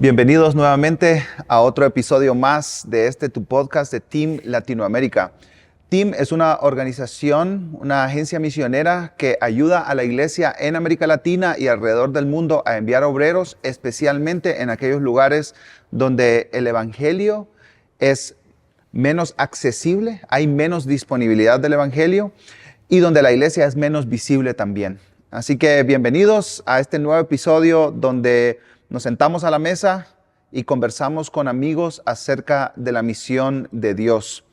Bienvenidos nuevamente a otro episodio más de tu podcast de Team Latinoamérica. Team es una organización, una agencia misionera que ayuda a la iglesia en América Latina y alrededor del mundo a enviar obreros, especialmente en aquellos lugares donde el evangelio es menos accesible, hay menos disponibilidad del evangelio y donde la iglesia es menos visible también. Así que bienvenidos a este nuevo episodio donde nos sentamos a la mesa y conversamos con amigos acerca de la misión de Dios.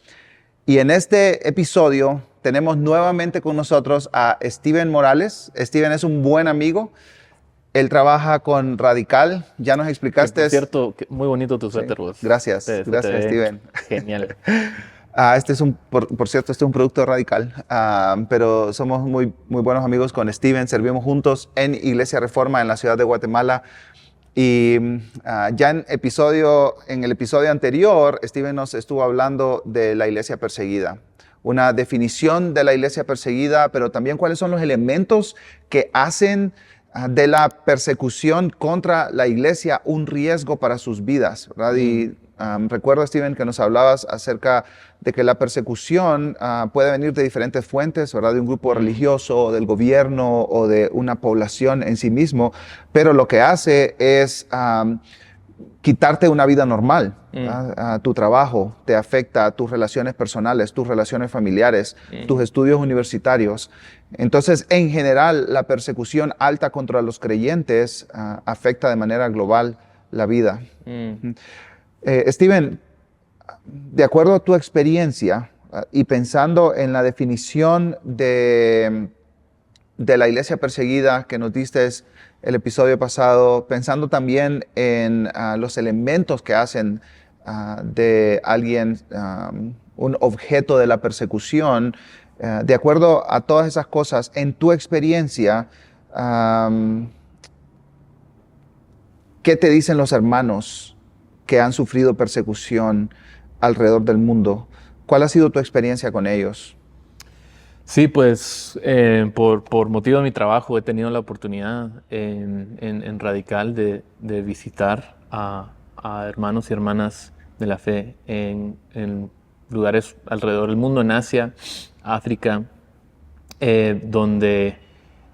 Y en este episodio tenemos nuevamente con nosotros a Steven Morales. Steven es un buen amigo. Él trabaja con Radical. Ya nos explicaste. Por cierto, muy bonito tu suéter, vos. Gracias, gracias, Steven. Genial. Por cierto, este es un producto de Radical, pero somos muy buenos amigos con Steven. Servimos juntos en Iglesia Reforma en la ciudad de Guatemala. Y ya en el episodio anterior, Steven nos estuvo hablando de la iglesia perseguida, una definición de la iglesia perseguida, pero también cuáles son los elementos que hacen de la persecución contra la iglesia un riesgo para sus vidas, ¿verdad? Y recuerdo, Steven, que nos hablabas acerca de que la persecución puede venir de diferentes fuentes, ¿verdad? De un grupo religioso, del gobierno o de una población en sí mismo, pero lo que hace es quitarte una vida normal. Tu trabajo te afecta, tus relaciones personales, tus relaciones familiares, tus estudios universitarios. Entonces, en general, la persecución alta contra los creyentes afecta de manera global la vida. Steven, de acuerdo a tu experiencia y pensando en la definición de la iglesia perseguida que nos diste el episodio pasado, pensando también en los elementos que hacen de alguien un objeto de la persecución, de acuerdo a todas esas cosas, en tu experiencia, ¿qué te dicen los hermanos que han sufrido persecución alrededor del mundo? ¿Cuál ha sido tu experiencia con ellos? Sí, pues por motivo de mi trabajo he tenido la oportunidad en Radical de visitar a hermanos y hermanas de la fe en lugares alrededor del mundo, en Asia, África, donde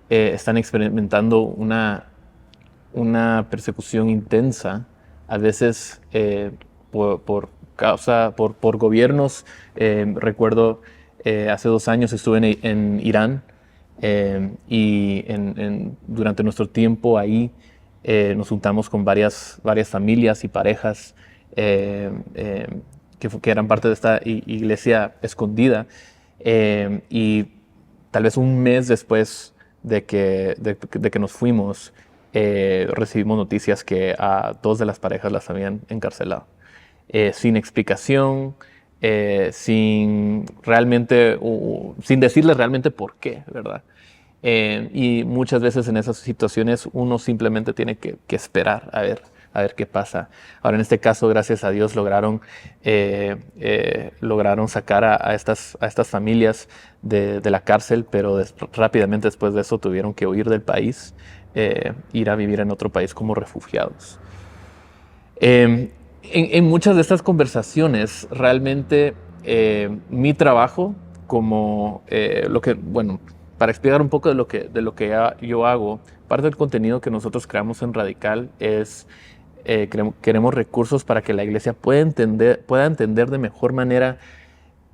están experimentando una persecución intensa, a veces por gobiernos. Recuerdo hace 2 años estuve en Irán y durante nuestro tiempo ahí nos juntamos con varias familias y parejas que eran parte de esta iglesia escondida, y tal vez un mes después de que nos fuimos, recibimos noticias que a 2 de las parejas las habían encarcelado, sin explicación, sin decirles realmente por qué, ¿verdad? Y muchas veces en esas situaciones uno simplemente tiene que esperar a ver qué pasa. Ahora, en este caso, gracias a Dios, lograron sacar a estas familias de la cárcel, pero rápidamente después de eso tuvieron que huir del país, ir a vivir en otro país como refugiados. En muchas de estas conversaciones, realmente mi trabajo como para explicar un poco de lo que yo hago, parte del contenido que nosotros creamos en Radical es queremos recursos para que la iglesia pueda entender de mejor manera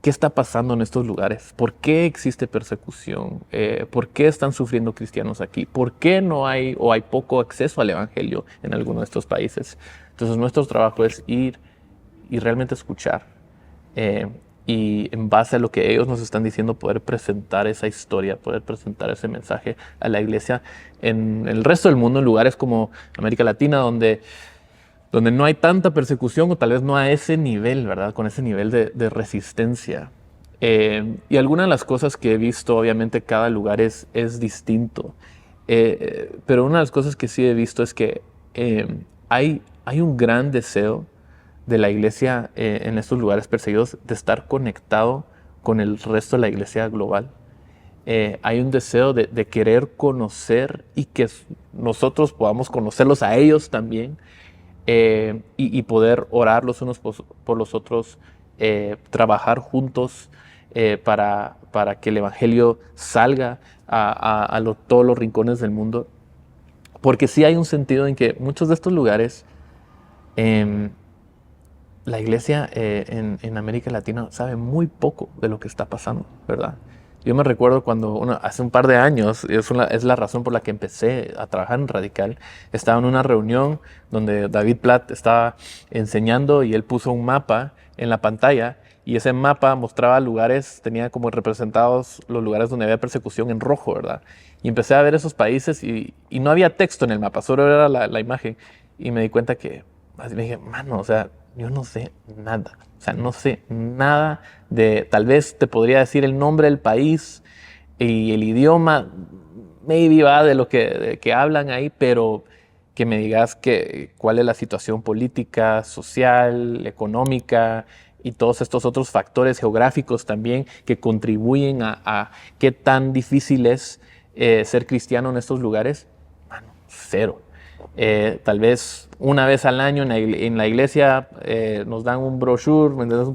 qué está pasando en estos lugares, por qué existe persecución, por qué están sufriendo cristianos aquí, por qué no hay o hay poco acceso al evangelio en alguno de estos países. Entonces nuestro trabajo es ir y realmente escuchar, y en base a lo que ellos nos están diciendo poder presentar esa historia, poder presentar ese mensaje a la iglesia en el resto del mundo, en lugares como América Latina, donde no hay tanta persecución, o tal vez no a ese nivel, ¿verdad? Con ese nivel de resistencia. Y algunas de las cosas que he visto, obviamente cada lugar es distinto, pero una de las cosas que sí he visto es que hay un gran deseo de la iglesia en estos lugares perseguidos de estar conectado con el resto de la iglesia global. Hay un deseo de querer conocer y que nosotros podamos conocerlos a ellos también. y poder orar los unos por los otros, trabajar juntos para que el Evangelio salga a todos los rincones del mundo. Porque sí hay un sentido en que muchos de estos lugares, la iglesia en América Latina sabe muy poco de lo que está pasando, ¿verdad? Yo me recuerdo cuando hace un par de años, es la razón por la que empecé a trabajar en Radical, estaba en una reunión donde David Platt estaba enseñando y él puso un mapa en la pantalla y ese mapa mostraba lugares, tenía como representados los lugares donde había persecución en rojo, ¿verdad? Y empecé a ver esos países y no había texto en el mapa, solo era la imagen. Y me di cuenta que, así me dije, mano, o sea, yo no sé nada. O sea, no sé nada tal vez te podría decir el nombre del país y el idioma, maybe va de que hablan ahí, pero que me digas cuál es la situación política, social, económica y todos estos otros factores geográficos también que contribuyen a qué tan difícil es ser cristiano en estos lugares. Mano, cero. Tal vez una vez al año en la iglesia nos dan un brochure, un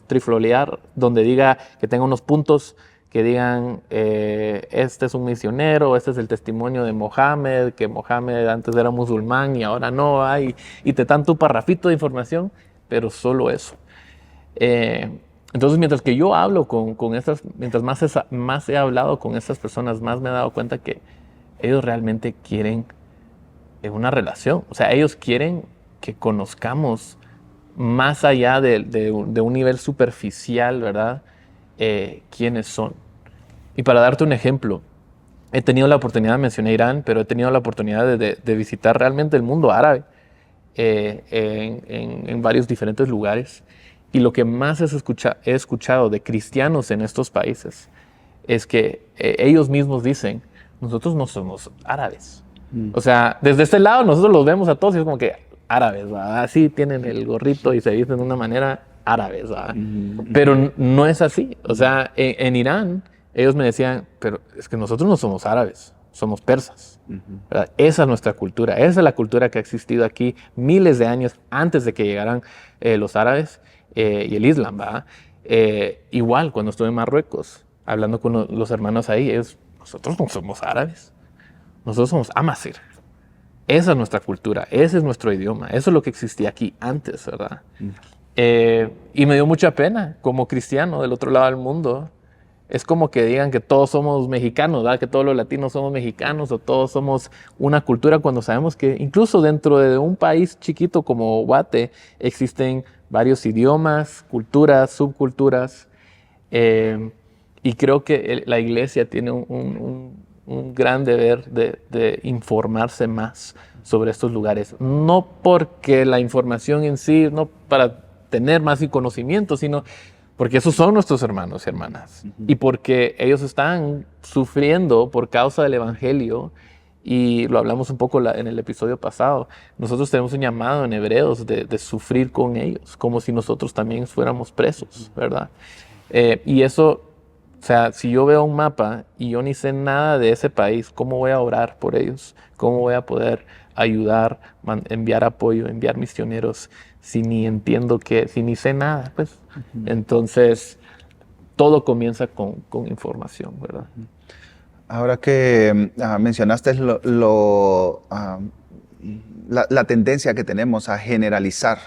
trifoliar donde diga que tenga unos puntos que digan este es un misionero, este es el testimonio de Mohammed, que Mohammed antes era musulmán y ahora no hay, y te dan tu parrafito de información, pero solo eso. Entonces, mientras que yo hablo mientras más he hablado con estas personas, más me he dado cuenta que ellos realmente quieren una relación. O sea, ellos quieren que conozcamos más allá de un nivel superficial, ¿verdad? Quiénes son. Y para darte un ejemplo, he tenido la oportunidad, mencioné Irán, pero he tenido la oportunidad de visitar realmente el mundo árabe en varios diferentes lugares. Y lo que más he escuchado de cristianos en estos países es que ellos mismos dicen, nosotros no somos árabes. O sea, desde este lado nosotros los vemos a todos y es como que árabes, ¿verdad? Así tienen el gorrito y se visten de una manera árabes, ¿verdad? Pero no es así. O sea, en Irán ellos me decían, pero es que nosotros no somos árabes, somos persas. ¿Verdad? Esa es nuestra cultura, esa es la cultura que ha existido aquí miles de años antes de que llegaran los árabes y el Islam, ¿verdad? Igual, cuando estuve en Marruecos, hablando con los hermanos ahí, nosotros no somos árabes. Nosotros somos Amazigh. Esa es nuestra cultura, ese es nuestro idioma, eso es lo que existía aquí antes, ¿verdad? Y me dio mucha pena como cristiano del otro lado del mundo. Es como que digan que todos somos mexicanos, ¿verdad? Que todos los latinos somos mexicanos o todos somos una cultura, cuando sabemos que incluso dentro de un país chiquito como Guate existen varios idiomas, culturas, subculturas. Y creo que la iglesia tiene un gran deber de informarse más sobre estos lugares. No porque la información en sí, no para tener más conocimiento, sino porque esos son nuestros hermanos y hermanas. Y porque ellos están sufriendo por causa del Evangelio. Y lo hablamos un poco en el episodio pasado. Nosotros tenemos un llamado en Hebreos de sufrir con ellos, como si nosotros también fuéramos presos, ¿verdad? Y eso... O sea, si yo veo un mapa y yo ni sé nada de ese país, ¿cómo voy a orar por ellos? ¿Cómo voy a poder ayudar, enviar apoyo, enviar misioneros si ni entiendo si ni sé nada? Pues, entonces, todo comienza con información, ¿verdad? Ahora que mencionaste la tendencia que tenemos a generalizar.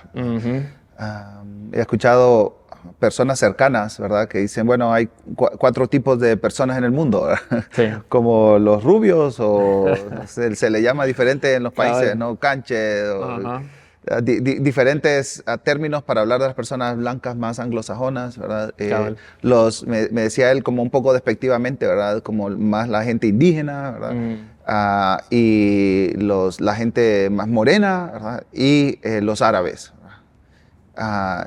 He escuchado personas cercanas, ¿verdad? Que dicen, bueno, hay 4 tipos de personas en el mundo, Sí. como los rubios o se le llama diferente en los países, ¿no? Canche, diferentes términos para hablar de las personas blancas más anglosajonas, ¿verdad? Me decía él como un poco despectivamente, ¿verdad? Como más la gente indígena, ¿verdad? Y la gente más morena, ¿verdad? Y los árabes.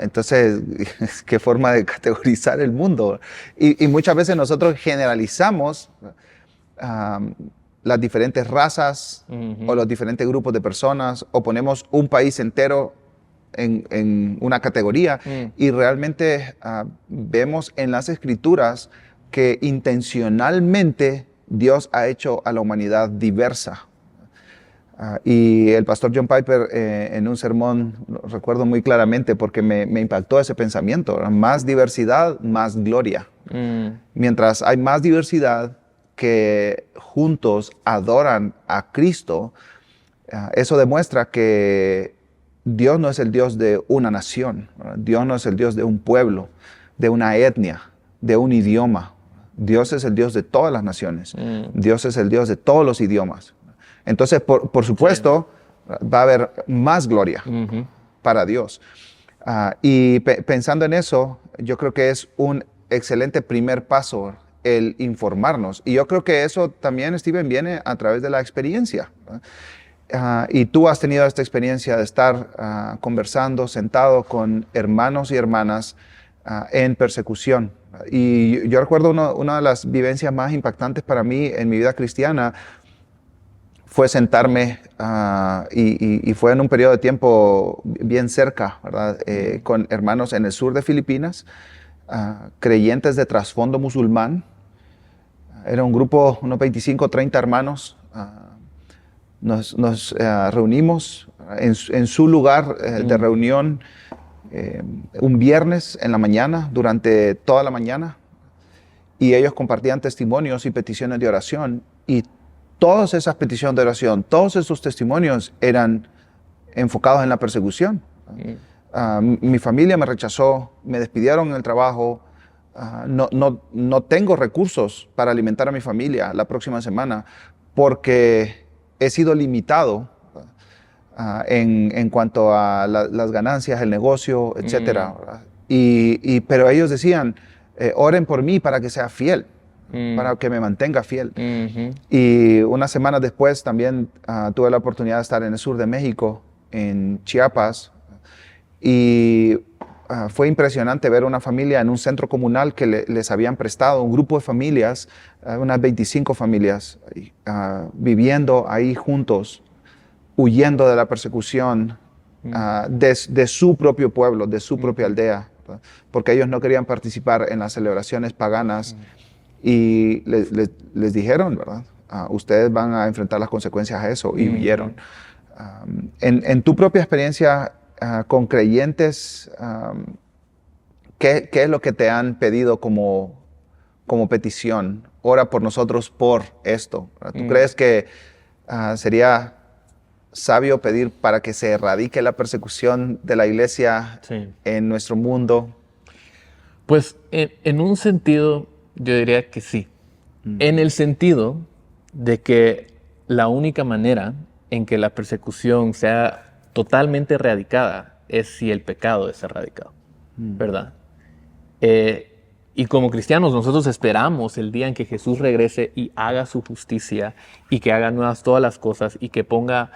Entonces, qué forma de categorizar el mundo. Y muchas veces nosotros generalizamos las diferentes razas o los diferentes grupos de personas, o ponemos un país entero en una categoría y realmente vemos en las Escrituras que intencionalmente Dios ha hecho a la humanidad diversa. Y el pastor John Piper en un sermón, lo recuerdo muy claramente porque me impactó ese pensamiento, ¿verdad? Más diversidad, más gloria. Mientras hay más diversidad que juntos adoran a Cristo, eso demuestra que Dios no es el Dios de una nación, ¿verdad? Dios no es el Dios de un pueblo, de una etnia, de un idioma. Dios es el Dios de todas las naciones. Dios es el Dios de todos los idiomas. Entonces, por supuesto, va a haber más gloria para Dios. Y pensando en eso, yo creo que es un excelente primer paso el informarnos. Y yo creo que eso también, Steven, viene a través de la experiencia. Y tú has tenido esta experiencia de estar conversando, sentado con hermanos y hermanas en persecución. Y yo recuerdo una de las vivencias más impactantes para mí en mi vida cristiana fue sentarme y fue en un periodo de tiempo bien cerca, ¿verdad? Con hermanos en el sur de Filipinas, creyentes de trasfondo musulmán. Era un grupo, unos 25, 30 hermanos. Nos reunimos en su lugar de reunión un viernes en la mañana, durante toda la mañana, y ellos compartían testimonios y peticiones de oración, y todas esas peticiones de oración, todos esos testimonios eran enfocados en la persecución. Mi familia me rechazó, me despidieron en el trabajo, no tengo recursos para alimentar a mi familia la próxima semana porque he sido limitado en cuanto a las ganancias, el negocio, etc. Pero ellos decían, oren por mí para que sea fiel. Para que me mantenga fiel. Y unas semanas después también tuve la oportunidad de estar en el sur de México, en Chiapas, y fue impresionante ver una familia en un centro comunal que les habían prestado, un grupo de familias, unas 25 familias, viviendo ahí juntos, huyendo de la persecución de su propio pueblo, de su propia aldea, ¿verdad? Porque ellos no querían participar en las celebraciones paganas. Y les dijeron, ¿verdad? Ustedes van a enfrentar las consecuencias a eso, y huyeron. En tu propia experiencia con creyentes, ¿qué es lo que te han pedido como petición? Ora por nosotros por esto, ¿verdad? ¿Tú crees que sería sabio pedir para que se erradique la persecución de la iglesia en nuestro mundo? Pues en un sentido, yo diría que sí. En el sentido de que la única manera en que la persecución sea totalmente erradicada es si el pecado es erradicado, ¿verdad? Y como cristianos nosotros esperamos el día en que Jesús regrese y haga su justicia y que haga nuevas todas las cosas y que ponga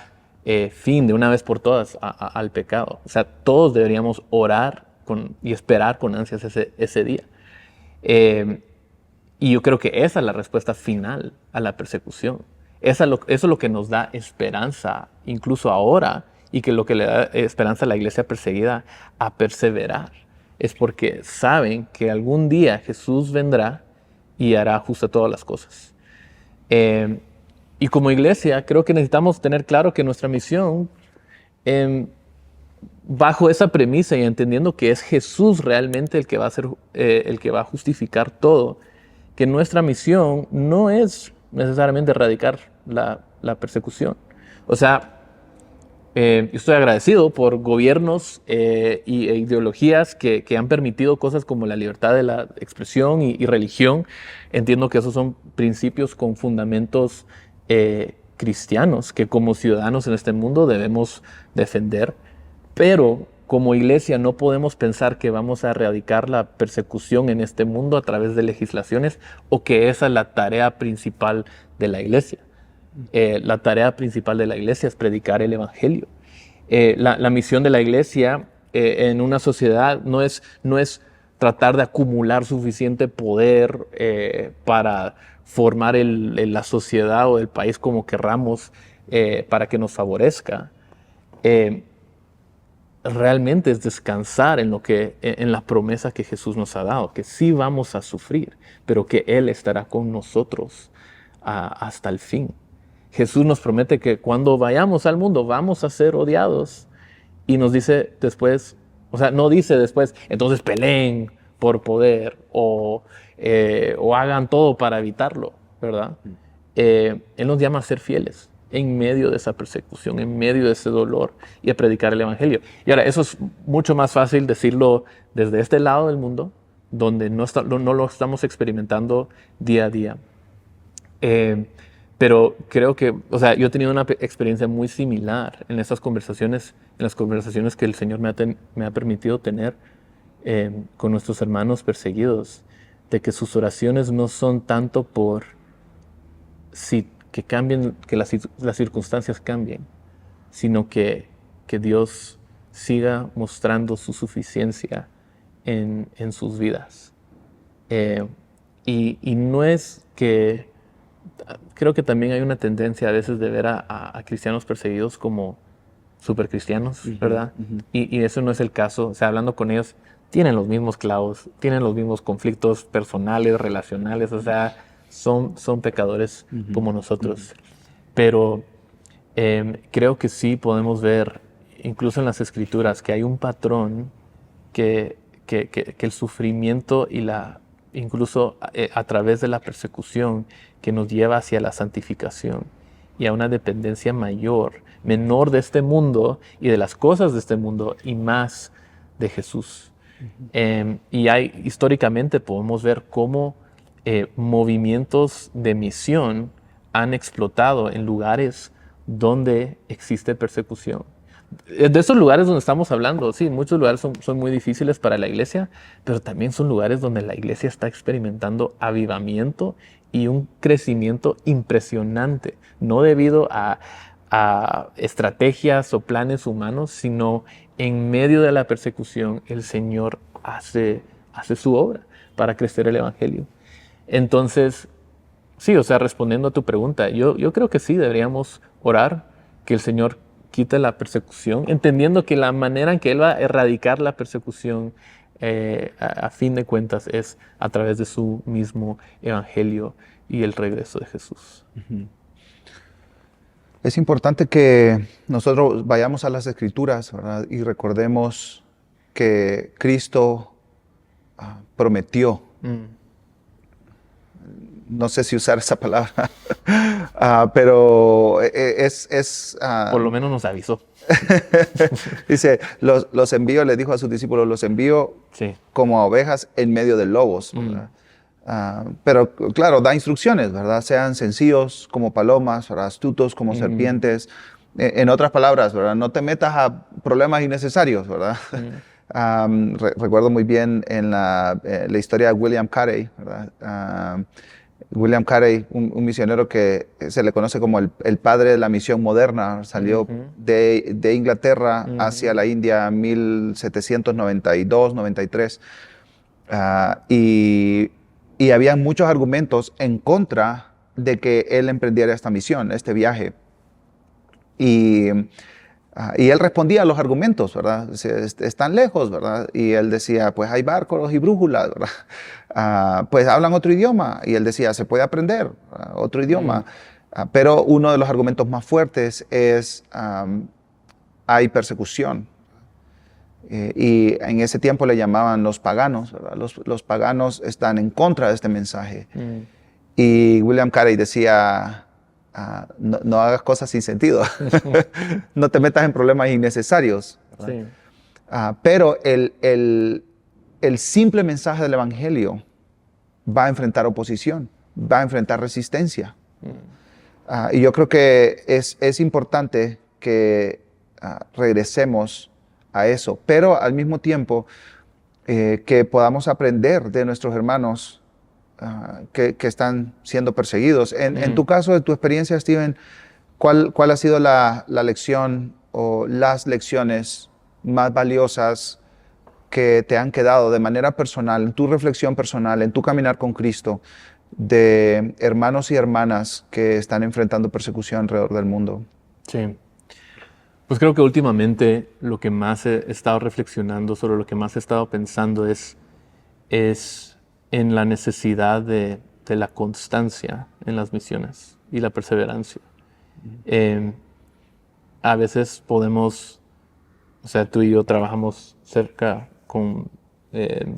fin de una vez por todas al pecado. O sea, todos deberíamos orar y esperar con ansias ese día. Y yo creo que esa es la respuesta final a la persecución. Eso es lo que nos da esperanza, incluso ahora, y que lo que le da esperanza a la iglesia perseguida a perseverar. Es porque saben que algún día Jesús vendrá y hará justo todas las cosas. Y como iglesia, creo que necesitamos tener claro que nuestra misión, bajo esa premisa y entendiendo que es Jesús realmente el que va a ser, el que va a justificar todo, que nuestra misión no es necesariamente erradicar la persecución. O sea, yo estoy agradecido por gobiernos e ideologías que han permitido cosas como la libertad de la expresión y religión. Entiendo que esos son principios con fundamentos cristianos que como ciudadanos en este mundo debemos defender. Pero como iglesia no podemos pensar que vamos a erradicar la persecución en este mundo a través de legislaciones o que esa es la tarea principal de la iglesia. La tarea principal de la iglesia es predicar el evangelio. La misión de la iglesia en una sociedad no es tratar de acumular suficiente poder para formar la sociedad o el país como querramos para que nos favorezca. Realmente es descansar en la promesa que Jesús nos ha dado, que sí vamos a sufrir, pero que Él estará con nosotros hasta el fin. Jesús nos promete que cuando vayamos al mundo vamos a ser odiados. Y nos dice después, o sea, no dice después, entonces peleen por poder o hagan todo para evitarlo, ¿verdad? Él nos llama a ser fieles en medio de esa persecución, en medio de ese dolor y a predicar el evangelio. Y ahora, eso es mucho más fácil decirlo desde este lado del mundo, donde no lo estamos experimentando día a día. Pero creo que, o sea, yo he tenido una experiencia muy similar en esas conversaciones, en las conversaciones que el Señor me ha permitido tener con nuestros hermanos perseguidos, de que sus oraciones no son tanto por que cambien, que las circunstancias cambien, sino que Dios siga mostrando su suficiencia en sus vidas. Y no es que... Creo que también hay una tendencia a veces de ver a cristianos perseguidos como supercristianos, ¿verdad? Y eso no es el caso. O sea, hablando con ellos, tienen los mismos clavos, tienen los mismos conflictos personales, relacionales, o sea, son pecadores como nosotros. Pero creo que sí podemos ver, incluso en las Escrituras, que hay un patrón que el sufrimiento y incluso a través de la persecución que nos lleva hacia la santificación y a una dependencia menor de este mundo y de las cosas de este mundo y más de Jesús. Y históricamente podemos ver cómo movimientos de misión han explotado en lugares donde existe persecución. De esos lugares donde estamos hablando, sí, muchos lugares son muy difíciles para la iglesia, pero también son lugares donde la iglesia está experimentando avivamiento y un crecimiento impresionante, no debido a estrategias o planes humanos, sino en medio de la persecución el Señor hace su obra para crecer el evangelio. Entonces, sí, o sea, respondiendo a tu pregunta, yo creo que sí deberíamos orar que el Señor quite la persecución, entendiendo que la manera en que Él va a erradicar la persecución a fin de cuentas es a través de su mismo evangelio y el regreso de Jesús. Es importante que nosotros vayamos a las Escrituras, ¿verdad? Y recordemos que Cristo prometió. No sé si usar esa palabra, pero por lo menos nos avisó. Dice, los envío, le dijo a sus discípulos, los envío como a ovejas en medio de lobos. Pero claro, da instrucciones, ¿verdad? Sean sencillos como palomas, ¿verdad? Astutos como serpientes. En otras palabras, ¿verdad? No te metas a problemas innecesarios, ¿verdad? Recuerdo muy bien en la historia de William Carey, ¿verdad? William Carey, un misionero que se le conoce como el padre de la misión moderna, salió de Inglaterra hacia la India en 1792, 93, y había muchos argumentos en contra de que él emprendiera esta misión, este viaje. Y él respondía a los argumentos, ¿verdad? Están lejos, ¿verdad? Y él decía, pues hay barcos y brújulas, ¿verdad? Pues hablan otro idioma. Y él decía, se puede aprender otro idioma. Pero uno de los argumentos más fuertes es, hay persecución. Y en ese tiempo le llamaban los paganos, ¿verdad? Los paganos están en contra de este mensaje. Y William Carey decía, no hagas cosas sin sentido. No te metas en problemas innecesarios. Sí. Pero el simple mensaje del evangelio va a enfrentar oposición, va a enfrentar resistencia. Y yo creo que es importante que regresemos a eso, pero al mismo tiempo que podamos aprender de nuestros hermanos que están siendo perseguidos. En tu caso, de tu experiencia, Steven, ¿cuál ha sido la lección o las lecciones más valiosas que te han quedado de manera personal, en tu reflexión personal, en tu caminar con Cristo, de hermanos y hermanas que están enfrentando persecución alrededor del mundo? Sí. Pues creo que últimamente lo que más he estado reflexionando, sobre lo que más he estado pensando es en la necesidad de la constancia en las misiones y la perseverancia. A veces podemos, o sea, tú y yo trabajamos de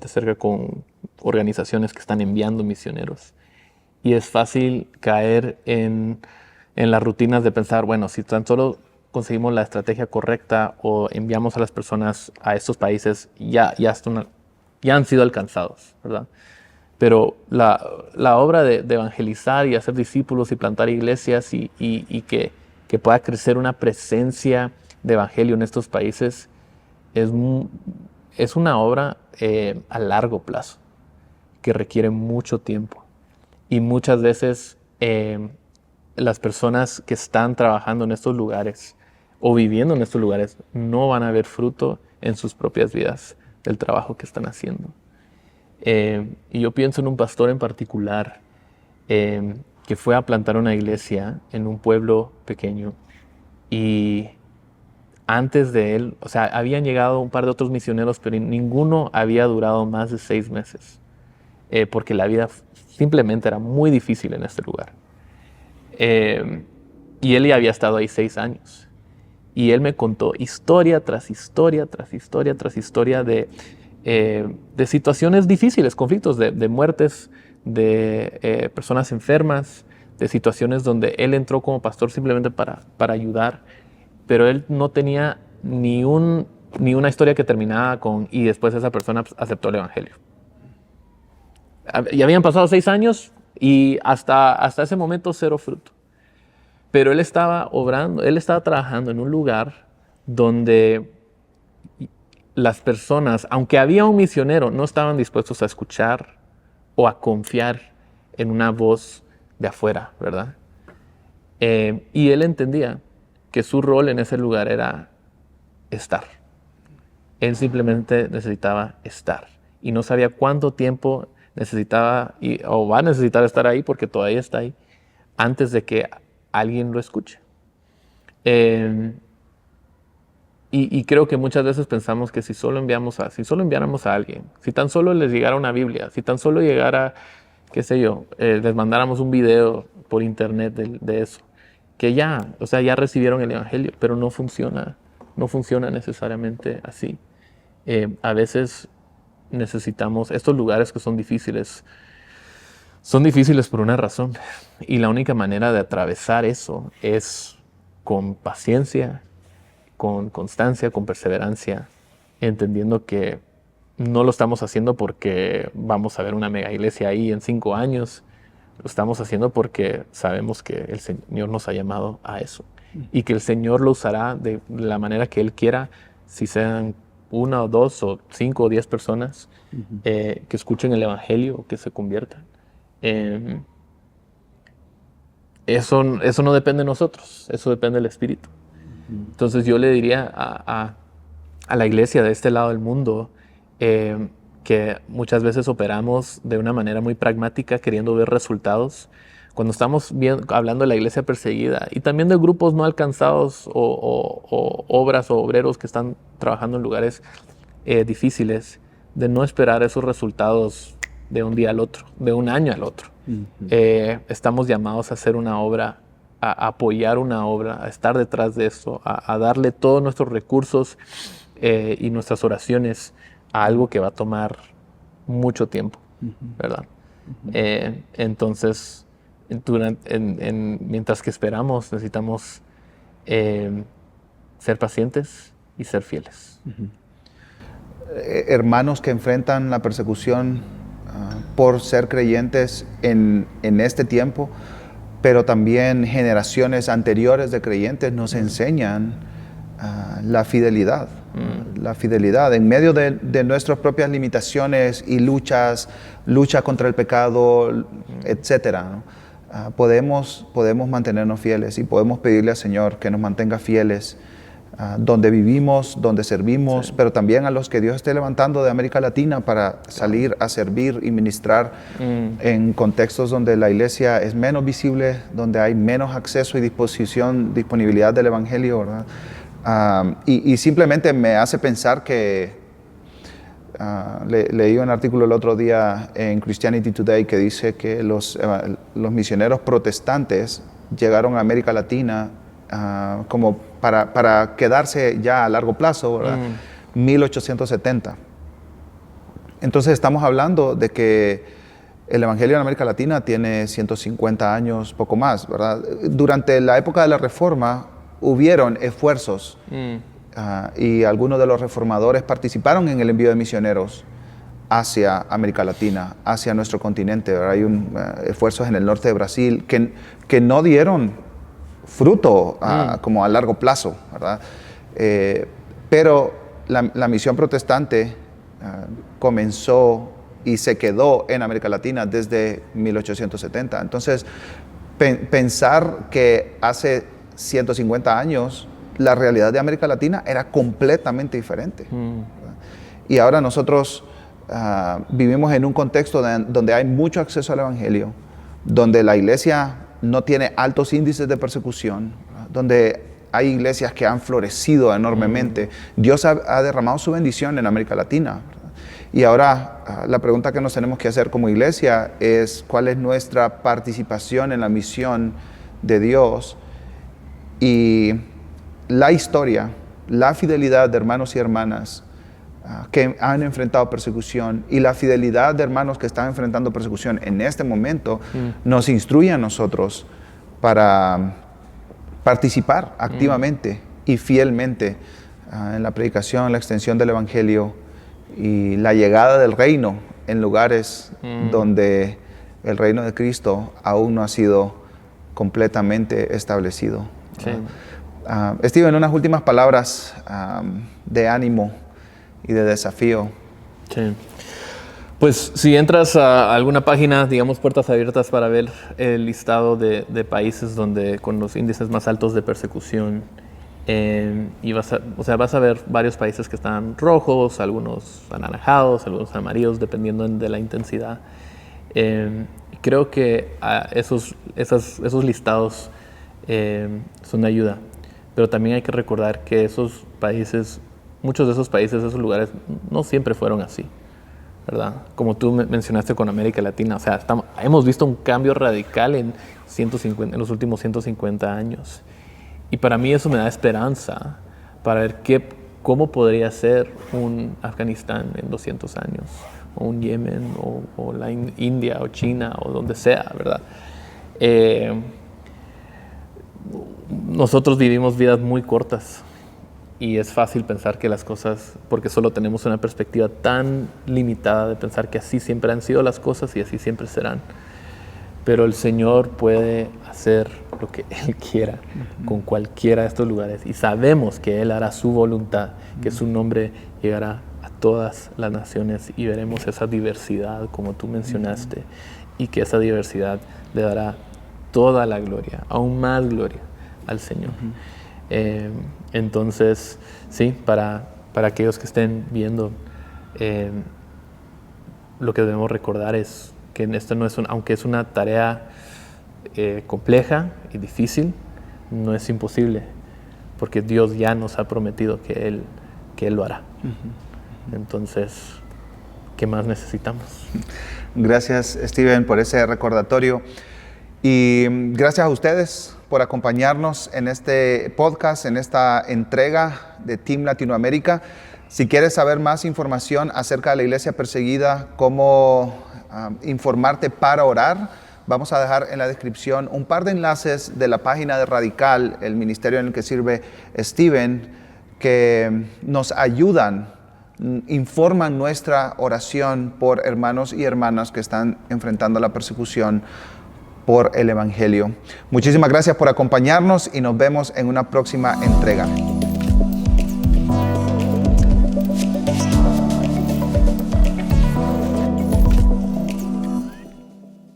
cerca con organizaciones que están enviando misioneros. Y es fácil caer en las rutinas de pensar, bueno, si tan solo conseguimos la estrategia correcta o enviamos a las personas a estos países, ya han sido alcanzados, ¿verdad? Pero la obra de evangelizar y hacer discípulos y plantar iglesias y que pueda crecer una presencia de evangelio en estos países es una obra a largo plazo que requiere mucho tiempo. Y muchas veces las personas que están trabajando en estos lugares o viviendo en estos lugares no van a ver fruto en sus propias vidas del trabajo que están haciendo. Y yo pienso en un pastor en particular que fue a plantar una iglesia en un pueblo pequeño y antes de él, o sea, habían llegado un par de otros misioneros, pero ninguno había durado más de 6 meses, porque la vida simplemente era muy difícil en este lugar. Y él ya había estado ahí 6 años. Y él me contó historia tras historia, tras historia, tras historia de situaciones difíciles, conflictos, de muertes, de personas enfermas, de situaciones donde él entró como pastor simplemente para ayudar, pero él no tenía ni una historia que terminaba con y después esa persona aceptó el evangelio. Ya habían pasado 6 años y hasta ese momento 0 fruto. Pero él estaba trabajando en un lugar donde las personas, aunque había un misionero, no estaban dispuestos a escuchar o a confiar en una voz de afuera, ¿verdad? Y él entendía que su rol en ese lugar era estar. Él simplemente necesitaba estar. Y no sabía cuánto tiempo necesitaba o va a necesitar estar ahí, porque todavía está ahí, antes de que alguien lo escuche. Y creo que muchas veces pensamos que si solo enviáramos a alguien, si tan solo les llegara una Biblia, si tan solo llegara, qué sé yo, les mandáramos un video por internet de eso, que ya recibieron el evangelio, pero no funciona necesariamente así. A veces necesitamos estos lugares que son difíciles por una razón, y la única manera de atravesar eso es con paciencia, con constancia, con perseverancia, entendiendo que no lo estamos haciendo porque vamos a ver una mega iglesia ahí en 5 años. Lo estamos haciendo porque sabemos que el Señor nos ha llamado a eso y que el Señor lo usará de la manera que Él quiera, si sean 1 o 2 o 5 o 10 personas que escuchen el evangelio o que se conviertan. Eso no depende de nosotros, eso depende del Espíritu. Entonces yo le diría a la iglesia de este lado del mundo que muchas veces operamos de una manera muy pragmática, queriendo ver resultados. Cuando estamos hablando de la iglesia perseguida y también de grupos no alcanzados o obras o obreros que están trabajando en lugares difíciles, de no esperar esos resultados de un día al otro, de un año al otro. Estamos llamados a hacer una obra, a apoyar una obra, a estar detrás de eso, a darle todos nuestros recursos y nuestras oraciones a algo que va a tomar mucho tiempo, ¿verdad? Entonces, mientras que esperamos, necesitamos ser pacientes y ser fieles. Hermanos que enfrentan la persecución por ser creyentes en este tiempo, pero también generaciones anteriores de creyentes nos enseñan la fidelidad. La fidelidad en medio de nuestras propias limitaciones y lucha contra el pecado, etcétera, ¿no? Podemos mantenernos fieles y podemos pedirle al Señor que nos mantenga fieles donde vivimos, donde servimos, pero también a los que Dios esté levantando de América Latina para salir a servir y ministrar en contextos donde la iglesia es menos visible, donde hay menos acceso y disponibilidad del evangelio, ¿verdad? Y simplemente me hace pensar que leí un artículo el otro día en Christianity Today que dice que los misioneros protestantes llegaron a América Latina como para quedarse ya a largo plazo, ¿verdad? 1870. Entonces estamos hablando de que el Evangelio en América Latina tiene 150 años, poco más, ¿verdad? Durante la época de la Reforma hubieron esfuerzos y algunos de los reformadores participaron en el envío de misioneros hacia América Latina, hacia nuestro continente, ¿verdad? Hay esfuerzos en el norte de Brasil que no dieron fruto como a largo plazo, ¿verdad? Pero la misión protestante comenzó y se quedó en América Latina desde 1870. Entonces, pensar que hace 150 años la realidad de América Latina era completamente diferente. Y ahora nosotros vivimos en un contexto donde hay mucho acceso al Evangelio, donde la iglesia no tiene altos índices de persecución, donde hay iglesias que han florecido enormemente. Dios ha derramado su bendición en América Latina. Y ahora la pregunta que nos tenemos que hacer como iglesia es cuál es nuestra participación en la misión de Dios y la historia, la fidelidad de hermanos y hermanas que han enfrentado persecución y la fidelidad de hermanos que están enfrentando persecución en este momento nos instruye a nosotros para participar activamente y fielmente en la predicación, la extensión del Evangelio y la llegada del reino en lugares donde el reino de Cristo aún no ha sido completamente establecido. Sí. Steven, unas últimas palabras de ánimo y de desafío. Sí. Pues si entras a alguna página, digamos Puertas Abiertas, para ver el listado de países donde con los índices más altos de persecución, y vas a ver varios países que están rojos, algunos anaranjados, algunos amarillos, dependiendo de la intensidad. Creo que esos listados son de ayuda, pero también hay que recordar que esos países, muchos de esos países, esos lugares, no siempre fueron así, ¿verdad? Como tú mencionaste con América Latina, o sea, hemos visto un cambio radical en los últimos 150 años. Y para mí eso me da esperanza para ver cómo podría ser un Afganistán en 200 años, o un Yemen, o la India, o China, o donde sea, ¿verdad? Nosotros vivimos vidas muy cortas y es fácil pensar que las cosas, porque solo tenemos una perspectiva tan limitada de pensar que así siempre han sido las cosas y así siempre serán. Pero el Señor puede hacer lo que Él quiera con cualquiera de estos lugares. Y sabemos que Él hará su voluntad, que su nombre llegará a todas las naciones y veremos esa diversidad, como tú mencionaste, y que esa diversidad le dará toda la gloria, aún más gloria al Señor. Entonces, sí, para aquellos que estén viendo, lo que debemos recordar es que esto no es aunque es una tarea compleja y difícil, no es imposible, porque Dios ya nos ha prometido que Él lo hará. Entonces, ¿qué más necesitamos? Gracias, Steven, por ese recordatorio. Y gracias a ustedes por acompañarnos en este podcast, en esta entrega de Team Latinoamérica. Si quieres saber más información acerca de la iglesia perseguida, cómo informarte para orar, vamos a dejar en la descripción un par de enlaces de la página de Radical, el ministerio en el que sirve Steven, que nos ayudan, informan nuestra oración por hermanos y hermanas que están enfrentando la persecución por el Evangelio. Muchísimas gracias por acompañarnos y nos vemos en una próxima entrega.